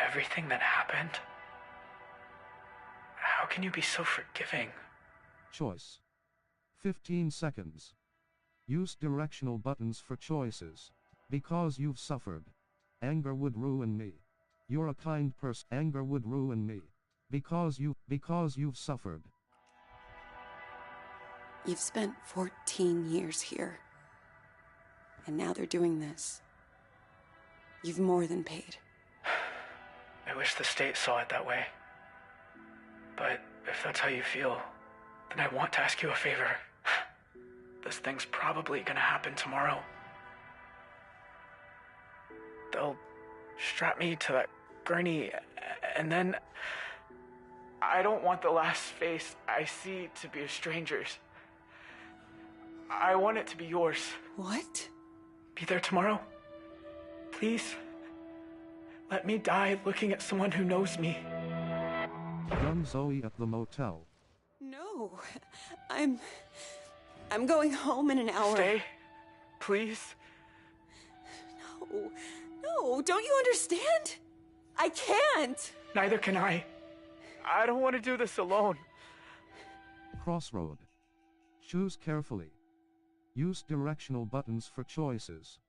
Everything that happened? How can you be so forgiving? Choice. 15 seconds. Use directional buttons for choices. Because you've suffered. Anger would ruin me. You're a kind person. Anger would ruin me. Because you've suffered. You've spent 14 years here. And now they're doing this. You've more than paid. I wish the state saw it that way. But if that's how you feel, then I want to ask you a favor. This thing's probably gonna happen tomorrow. They'll strap me to that gurney, and then I don't want the last face I see to be a stranger's. I want it to be yours. What? Be there tomorrow? Please? Let me die looking at someone who knows me. Young Zoe at the motel. No. I'm going home in an hour. Stay, please. No. No, don't you understand? I can't. Neither can I. I don't want to do this alone. Crossroad. Choose carefully. Use directional buttons for choices.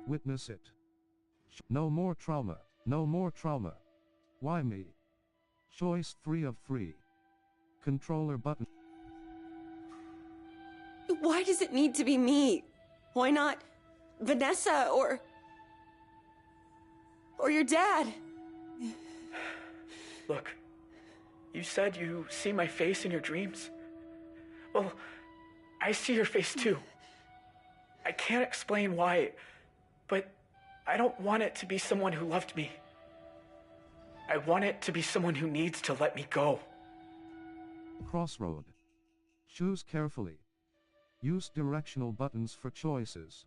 Witness it. No more trauma. No more trauma. Why me? Choice 3 of 3. Controller button. Why does it need to be me? Why not Vanessa or your dad? Look, you said you see my face in your dreams. Well, I see your face too. I can't explain why, but I don't want it to be someone who loved me. I want it to be someone who needs to let me go. Crossroad. Choose carefully. Use directional buttons for choices.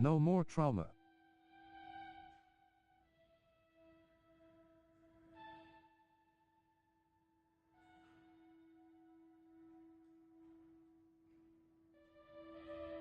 No more trauma.